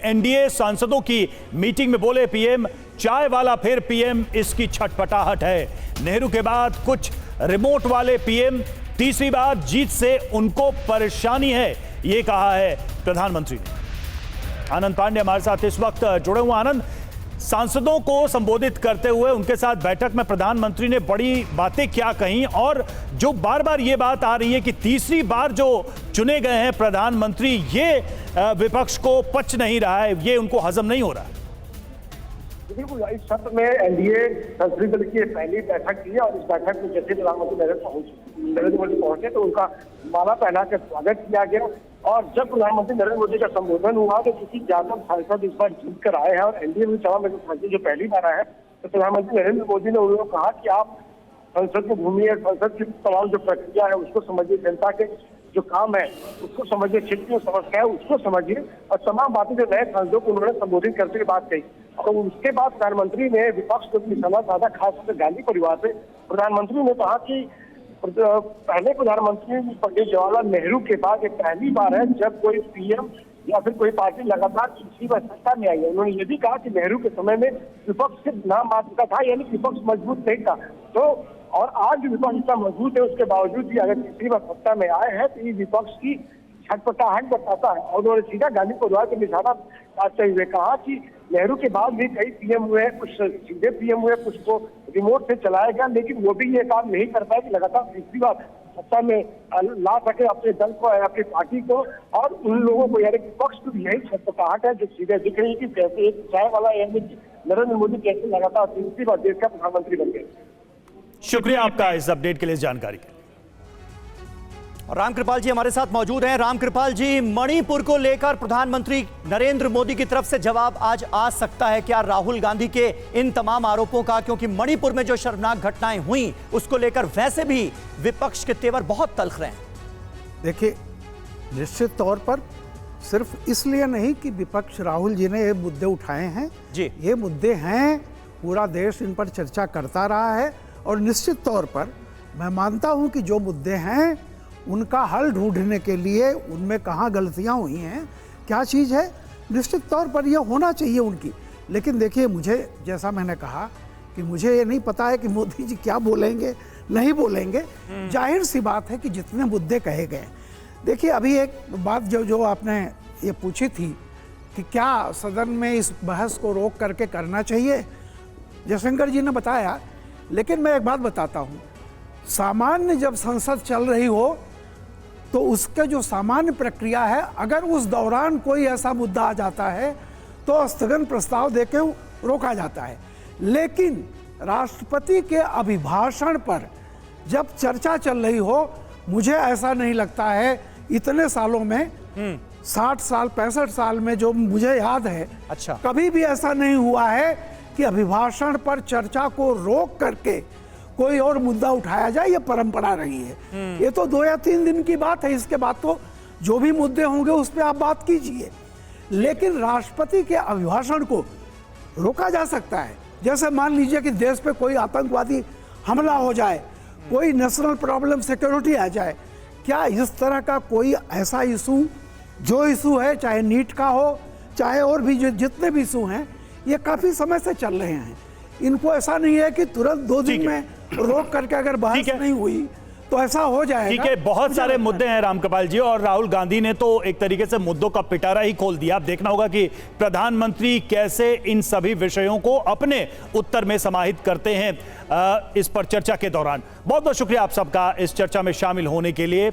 NDA सांसदों की meeting में बोले पीएम, चाय वाला फिर पीएम, इसकी छटपटाहट है। नेहरू के बाद कुछ रिमोट वाले पीएम, तीसरी बार जीत से उनको परेशानी है, ये कहा है प्रधानमंत्री ने। आनंद पांडे हमारे साथ इस वक्त जुड़े हुए। आनंद, सांसदों को संबोधित करते हुए उनके साथ बैठक में प्रधानमंत्री ने बड़ी बातें क्या कहीं, और जो बार बार ये बात आ रही है कि तीसरी बार जो चुने गए हैं प्रधानमंत्री, ये विपक्ष को पच नहीं रहा है, ये उनको हजम नहीं हो रहा है। बिल्कुल, इस सत्र में एनडीए संसदीय दल की पहली बैठक की है और इस बैठक में जैसे प्रधानमंत्री नरेंद्र मोदी पहुंचे तो उनका माला पहना कर स्वागत किया गया। और जब प्रधानमंत्री नरेंद्र मोदी का संबोधन हुआ तो किसी ज्यादा सांसद इस बार जीत कर आए हैं और एनडीए में सभा में सांसद जो पहली बार आए हैं, तो प्रधानमंत्री नरेंद्र मोदी ने उन्होंने कहा कि आप संसद को घूमिए, संसद की तमाम जो प्रक्रिया है उसको समझिए, जनता के जो काम है उसको समझिए, क्षेत्र की समस्या है उसको समझिए, और तमाम बातें जो नए सांसदों को उन्होंने संबोधित करते हुए बात कही। तो उसके बाद प्रधानमंत्री ने विपक्ष को निशाना साधा, खासकर गांधी परिवार पे। प्रधानमंत्री ने कहा कि पहले प्रधानमंत्री पंडित जवाहरलाल नेहरू के बाद ये पहली बार है जब कोई पीएम या फिर कोई पार्टी लगातार तीसरी बार सत्ता में आई है। उन्होंने ये भी कहा कि नेहरू के समय में विपक्ष सिर्फ नाम मात्र का था, यानी विपक्ष मजबूत नहीं था। तो और आज जो विपक्ष इतना मजबूत है उसके बावजूद भी अगर तीसरी बार सत्ता में आए हैं तो ये विपक्ष की छटपटाहट बताता है। और उन्होंने सीधा गांधी परिवार के निशाना साधते हुए कहा कि नेहरू के बाद भी कई पीएम हुए, कुछ सीधे पीएम हुए, कुछ को रिमोट से चलाया गया, लेकिन वो भी ये काम नहीं कर पाए कि लगातार तीसरी बार सत्ता में ला सके अपने दल को, अपनी पार्टी को। और उन लोगों को, यानी विपक्ष को भी यही छटपटाहट है जो सीधे दिख रही है कि कैसे एक चाय वाला, यानी कि नरेंद्र मोदी कैसे लगातार तीसरी बार देश का प्रधानमंत्री बन गए। शुक्रिया आपका इस अपडेट के लिए, जानकारी के लिए। रामकृपाल जी हमारे साथ मौजूद हैं। रामकृपाल जी, मणिपुर को लेकर प्रधानमंत्री नरेंद्र मोदी की तरफ से जवाब आज आ सकता है क्या राहुल गांधी के इन तमाम आरोपों का? क्योंकि मणिपुर में जो शर्मनाक घटनाएं हुई उसको लेकर वैसे भी विपक्ष के तेवर बहुत तल्ख रहे हैं। देखिए, निश्चित तौर पर सिर्फ इसलिए नहीं कि विपक्ष राहुल जी ने ये मुद्दे उठाए हैं जी, ये मुद्दे हैं, पूरा देश इन पर चर्चा करता रहा है। और निश्चित तौर पर मैं मानता हूं कि जो मुद्दे हैं उनका हल ढूंढने के लिए उनमें कहाँ गलतियाँ हुई हैं, क्या चीज़ है, निश्चित तौर पर यह होना चाहिए उनकी। लेकिन देखिए, मुझे जैसा मैंने कहा कि मुझे ये नहीं पता है कि मोदी जी क्या बोलेंगे नहीं बोलेंगे। जाहिर सी बात है कि जितने मुद्दे कहे गए, देखिए अभी एक बात जो आपने ये पूछी थी कि क्या सदन में इस बहस को रोक करके करना चाहिए, जयशंकर जी ने बताया। लेकिन मैं एक बात बताता हूँ, सामान्य जब संसद चल रही हो तो उसका जो सामान्य प्रक्रिया है, अगर उस दौरान कोई ऐसा मुद्दा आ जाता है तो स्थगन प्रस्ताव देके रोका जाता है। लेकिन राष्ट्रपति के अभिभाषण पर जब चर्चा चल रही हो, मुझे ऐसा नहीं लगता है इतने सालों में, 60 साल 65 साल में जो मुझे याद है, अच्छा, कभी भी ऐसा नहीं हुआ है कि अभिभाषण पर चर्चा को रोक करके कोई और मुद्दा उठाया जाए। ये परंपरा रही है। ये तो 2 या 3 दिन की बात है, इसके बाद तो जो भी मुद्दे होंगे उस पर आप बात कीजिए। लेकिन राष्ट्रपति के अभिभाषण को रोका जा सकता है। जैसे मान लीजिए कि देश पे कोई आतंकवादी हमला हो जाए, कोई नेशनल प्रॉब्लम, सिक्योरिटी आ जाए, क्या इस तरह का कोई ऐसा इशू, जो इशू है, चाहे नीट का हो, चाहे और भी जितने भी इशू हैं, ये काफ़ी समय से चल रहे हैं। इनको ऐसा नहीं है कि तुरंत 2 दिन में रोक करके अगर बहस नहीं हुई तो ऐसा हो जाएगा। ठीक है, बहुत सारे मुद्दे हैं रामकृपाल जी, और राहुल गांधी ने तो एक तरीके से मुद्दों का पिटारा ही खोल दिया। अब देखना होगा कि प्रधानमंत्री कैसे इन सभी विषयों को अपने उत्तर में समाहित करते हैं इस पर चर्चा के दौरान। बहुत बहुत शुक्रिया आप सबका इस चर्चा में शामिल होने के लिए।